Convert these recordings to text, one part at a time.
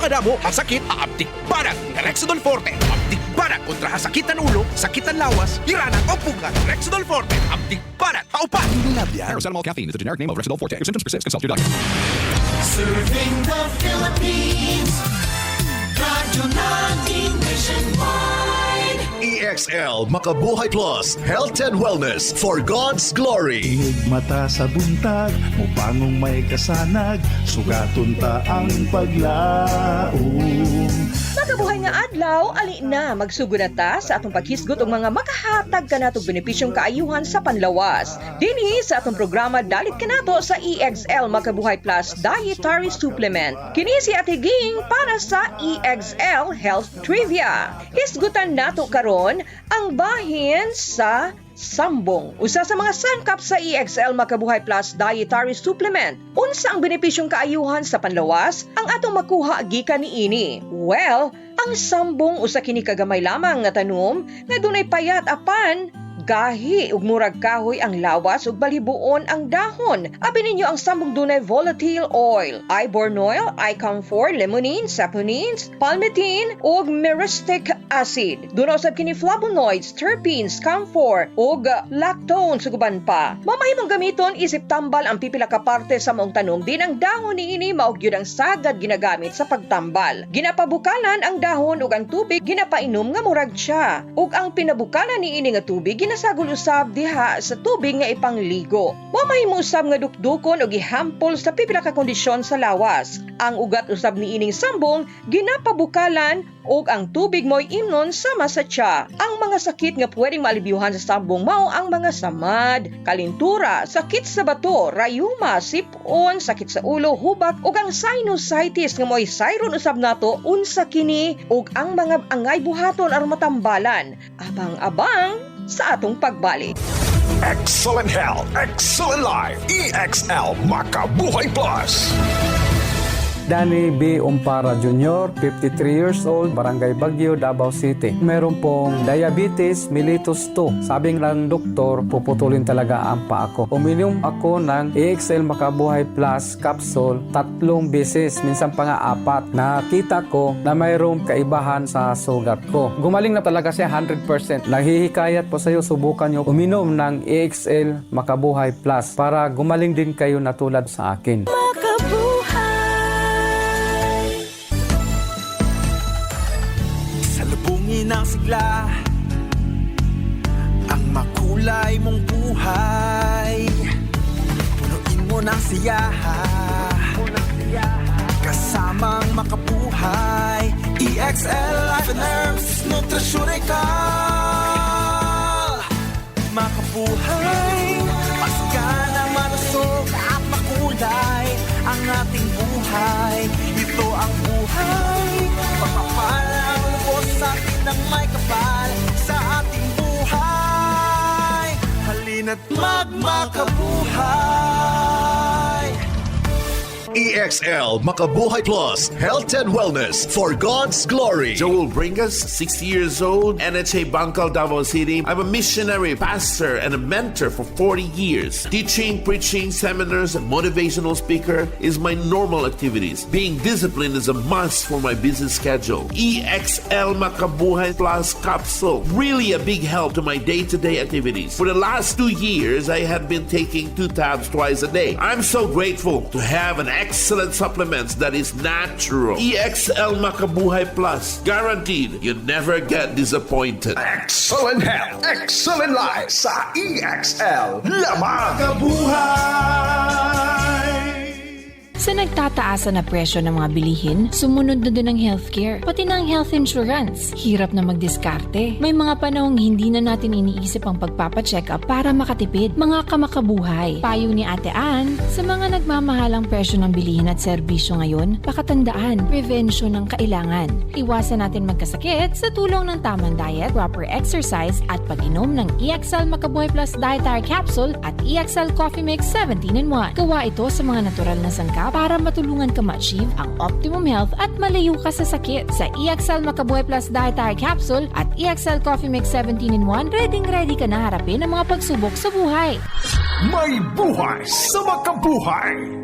Kadamo, hasakit, aabdik barak. Rexidol Forte, abdik barak kontra hasakitan ulo, sakitan lawas, iranan o pugat. Rexidol Forte, abdik barak, paupat. Paracetamol caffeine is the generic name of Rexidol Forte. If symptoms persist, consult your doctor. Serving the Philippines, radyo natin nationwide. EXL Makabuhay Plus Health and Wellness for God's Glory. Tinig mata sa buntag, mupangong may kasanag, sugaton ta ang paglaom. Makabuhay nga adlaw, ali na magsugod na ta sa atong paghisgot og mga makahatag kanatong benepisyong kaayuhan sa panlawas. Dinhi sa atong programa dalit kanato sa EXL Makabuhay Plus Dietary Supplement. Kini si Ate Ging para sa EXL Health Trivia. Hisgutan nato karon ang bahin sa sambong. Usa sa mga sangkap sa EXL Makabuhay Plus Dietary Supplement. Unsa ang benepisyong kaayuhan sa panlawas ang atong makuha gikan niini? Well, ang sambong usa kini kagamay lamang nga tanom nga dunay payat apan gahi ug murag kahoy ang lawas ug balibuon ang dahon. Abi ninyo ang sambong dunay volatile oil, ibornoil, icamphor, limonene, saponines, palmitin ug myristic acid. Dunaw sab kini flavonoids, terpenes, camphor ug lactone suguban pa. Mamahimong gamiton isip tambal ang pipila ka parte sa maong tanom din ang dahon niini mao gyud ang sagad ginagamit sa pagtambal. Ginapabukalan ang dahon ug ang tubig ginapainom nga murag siya. Ug ang pinabukalan niini nga tubig ginasagol usab diha sa tubig nga ipangligo. Mamahimo usab nga dukdukon ug ihampol sa pipila ka kondisyon sa lawas. Ang ugat usab niining sambong ginapabukalan ug ang tubig mo'y imnon sama sa tiya. Ang mga sakit nga pwedeng maalibyuhan sa sambong mao ang mga samad, kalintura, sakit sa bato, rayuma, sipon, sakit sa ulo, hubak ug ang sinusitis nga mo'y sayron usab nato unsa kini ug ang mga angay buhaton aron matambalan. Abang-abang sa atong pagbalik. Excellent health, excellent life. EXL Makabuhay Plus. Danny B. Umpara Jr., 53 years old, Barangay Baguio, Davao City. Meron pong diabetes mellitus 2. Sabing lang doktor, puputulin talaga ang paa ko. Uminom ako ng EXL Makabuhay Plus capsule 3 beses, minsan pa nga 4. Nakita ko na mayroong kaibahan sa sugat ko. Gumaling na talaga siya 100%. Naghihikayat po sa iyo, subukan nyo uminom ng EXL Makabuhay Plus para gumaling din kayo na tulad sa akin. Ng sigla ang makulay mong buhay, punuin mo ng siyaha kasamang makabuhay. EXL Life and Herbs Nutritional. Makabuhay, pasigana, malusog at makulay ang ating buhay. Ito ang buhay, pagpapalang lubos sa atin ng may kapal sa ating buhay. Halina't magmakabuhay. EXL Makabuhay Plus Health and Wellness for God's Glory. Joel Bringas, 60 years old, NHA Bangkal, Davao City. I'm a missionary, pastor, and a mentor for 40 years. Teaching, preaching, seminars, and motivational speaker is my normal activities. Being disciplined is a must for my busy schedule. EXL Makabuhay Plus capsule, really a big help to my day-to-day activities. For the last 2 years, I have been taking 2 tabs twice a day. I'm so grateful to have an excellent supplements that is natural. EXL Makabuhay Plus. Guaranteed, you never get disappointed. Excellent health, excellent life sa EXL Lamang. Sa nagtataasan na presyo ng mga bilihin, sumunod na din ang healthcare, pati na ang health insurance. Hirap na magdiskarte. May mga panahong hindi na natin iniisip ang pagpapacheck up para makatipid. Mga kamakabuhay. Payo ni Ate Ann, sa mga nagmamahalang presyo ng bilihin at serbisyo ngayon, pakatandaan, prevention ang kailangan. Iwasan natin magkasakit sa tulong ng tamang diet, proper exercise, at pag-inom ng EXL Makabuhay Plus Dietary Capsule at EXL Coffee Mix 17-in-1. Gawa ito sa mga natural na sangkap para matulungan ka ma-achieve ang optimum health at malayo ka sa sakit. Sa EXL Makabuhay Plus Dietary Capsule at EXL Coffee Mix 17-in-1, ready ka na harapin ang mga pagsubok sa buhay. May buhay sa makabuhay.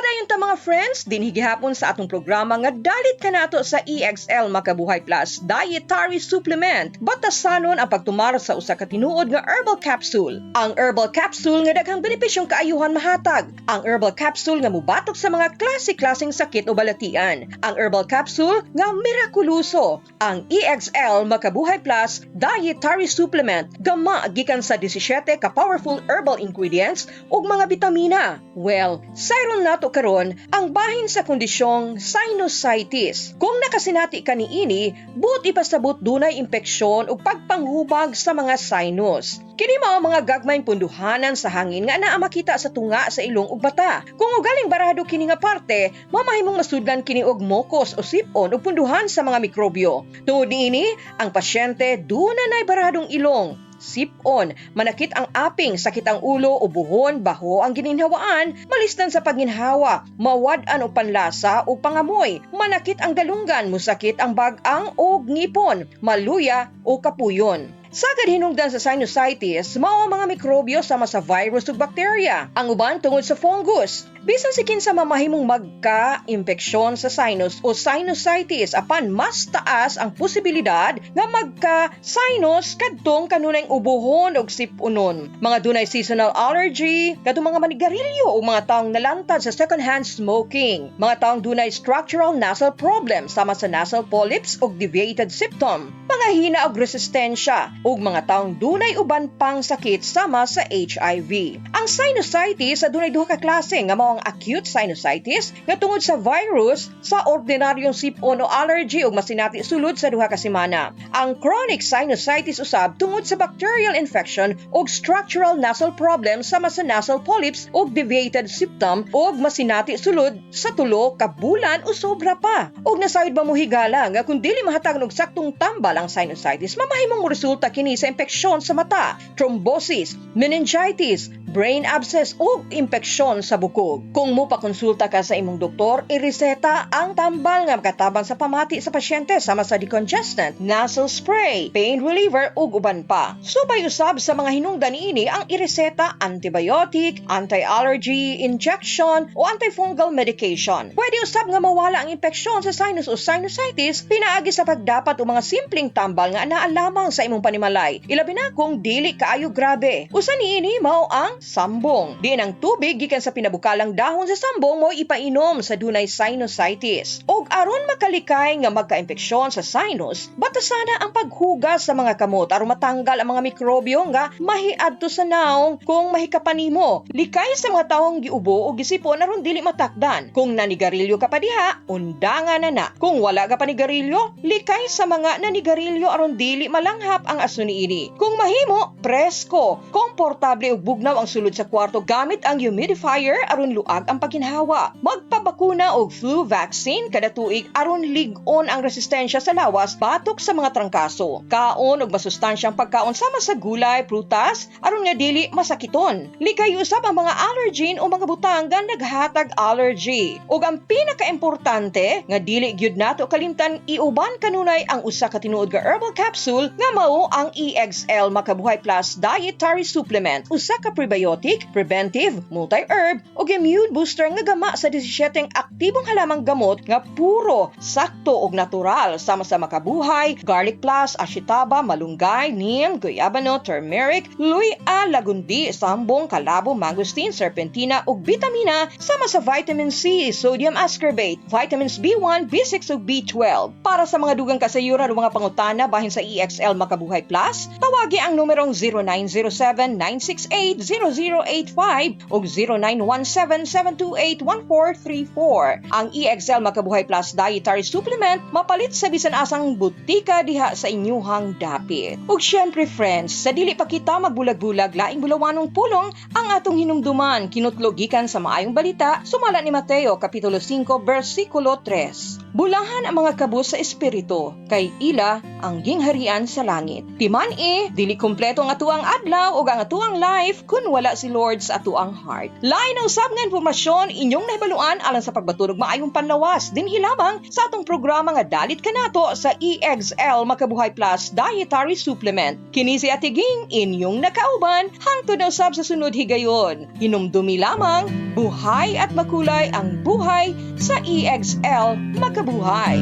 Padayon ta mga friends, dinhigihapon sa atong programa nga dalit kanato sa EXL Makabuhay Plus Dietary Supplement. Batasanon ang pagtumar sa usa ka tinuod nga herbal capsule. Ang herbal capsule nga daghang benepisyong kaayuhan mahatag. Ang herbal capsule nga mubatok sa mga klase-klaseng sakit o balatian. Ang herbal capsule nga mirakuluso. Ang EXL Makabuhay Plus Dietary Supplement gama gikan sa 17 ka powerful herbal ingredients ug mga bitamina. Well, sayron nato karon ang bahin sa kondisyong sinusitis. Kung nakasinati ka niini, buot ipasabot dunay impeksyon ug pagpanghubag sa mga sinus. Kini mao mga gagmayng punduhanan sa hangin nga naa makita sa tunga sa ilong ug bata. Kung ugaling barado kini nga parte, mamahimong masudlan kini og mokos o sipon ug punduhan sa mga mikrobyo. Tungod niini, ang pasyente dunay baradong ilong, sipon, manakit ang aping, sakit ang ulo o buhon, baho ang gininhawaan, malistan sa pagginhawa, mawad-an o panlasa o pangamoy, manakit ang galunggan, musakit ang bag-ang o ngipon, maluya o kapuyon. Sagad hinungdan sa sinusitis, mao ang mga mikrobyo sama sa virus ug bakterya. Ang uban tungod sa fungus. Bisan si kinsa mamahimong magka-impeksyon sa sinus o sinusitis apan mas taas ang posibilidad nga magka-sinus kadtong kanunay ubuhon ug sipunon. Mga dunay seasonal allergy, kadtong mga manigarilyo o mga taong nalantad sa secondhand smoking. Mga taong dunay structural nasal problem sama sa nasal polyps ug deviated septum. Mga hina og resistensya ug mga taong dunay uban pang sakit sama sa HIV. Ang sinusitis adunay duha ka klase nga mao ang acute sinusitis nga tungod sa virus sa ordinaryong sipon o allergy ug masinati sulod sa duha ka semana. Ang chronic sinusitis usab tungod sa bacterial infection ug structural nasal problem sama sa nasal polyps ug deviated septum ug masinati sulod sa 3 ka bulan o sobra pa. Ug nasayod ba mo higala nga kung dili mahatag og saktong tambal ang sinusitis, mamahimong resulta kini sa impeksyon sa mata, thrombosis, meningitis, brain abscess ug impeksyon sa bukog. Kung mo pakonsulta ka sa imong doktor, ireseta ang tambal nga makatabang sa pamati sa pasyente sama sa decongestant, nasal spray, pain reliever ug uban pa. Subay usab sa mga hinungdan niini ang ireseta antibiotic, anti-allergy injection o antifungal medication. Pwede usab nga mawala ang impeksyon sa sinus o sinusitis pinaagi sa pagdapat o mga simpleng tambal nga anaa lamang sa imong panimalay. Ilabi na kung dili kaayo grabe. Usa niini mao ang sambong. Diin ang tubig gikan sa pinabukalang dahon sa sambong mo ipainom sa dunay sinusitis. Og aron makalikay nga magka-impeksyon sa sinus, batasana ang paghugas sa mga kamot aron matanggal ang mga mikrobyo nga mahiadto sa naong kung mahikapan nimo. Likay sa mga taong giubo o gisipon aron dili matakdan. Kung nanigarilyo ka pa diha, undangan na. Kung wala ka panigarilyo, likay sa mga nanigarilyo aron dili malanghap ang aso niini. Kung mahimo, presko, komportable ug bugnaw ang sulod sa kwarto gamit ang humidifier aron luag ang pagginhawa. Magpabakuna og flu vaccine kada tuig aron lig-on ang resistensya sa lawas batok sa mga trangkaso. Kaon og masustansyang pagkaon sama sa gulay, prutas aron nga dili masakiton. Likay usab ang mga allergen o mga butang nga naghatag allergy. Ug ang pinakaimportante nga dili gyud nato kalimtan iuban kanunay ang usa ka tinuod nga herbal capsule nga mao ang EXL Makabuhay Plus Dietary Supplement. Usa ka prebiotic, preventive, multi-herb ug immune booster nga gama sa 17 aktibong halamang gamot nga puro, sakto ug natural sama sa makabuhay, garlic plus, ashitaba, malunggay, neem, guyabano, turmeric, luya, lagundi, sambong, kalabo, mangosteen, serpentina ug bitamina sama sa vitamin C, sodium ascorbate, vitamins B1, B6 ug B12. Para sa mga dugang kasayuran o mga pangutana bahin sa EXL Makabuhay Plus, tawagi ang numerong 0907-968-0085 ug 0917-728-1434. Ang EXL Makabuhay Plus Dietary Supplement mapalit sa bisan asang butika diha sa inyuhang dapit. Ug syempre friends, sa dili pa kita magbulag-bulag laing bulawanong pulong ang atong hinumduman kinutlo gikan sa maayong balita sumala ni Mateo kapitulo 5 bersikulo 3. Bulahan ang mga kabus sa espiritu, kay ila ang gingharian sa langit. Timan dili kompleto ang atuang adlaw o ang atuang life kung wala si Lord sa atuang heart. Lain ang usab nga informasyon inyong nahibaluan alang sa pagbatulog maayong panlawas din hilabang sa atong programa nga Dalit Kanato sa EXL Makabuhay Plus Dietary Supplement. Kini si Ate Ging inyong nakauban hangtod na usab sa sunod higayon. Hinumdumi lamang, buhay at makulay ang buhay sa EXL Makabuhay.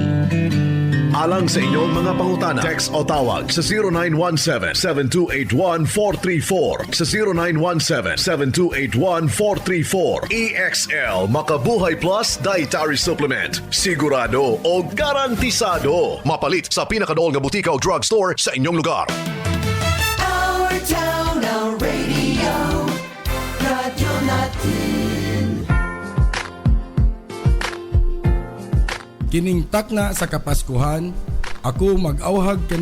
Alang sa inyong mga pangutana, text o tawag sa 0917-7281-434, sa 0917-7281-434. EXL Makabuhay Plus Dietary Supplement. Sigurado o garantisado. Mapalit sa pinakadool nga butika o drugstore sa inyong lugar. Our town, our radio, radyo natin. Kining takna sa Kapaskuhan, ako mag-awhag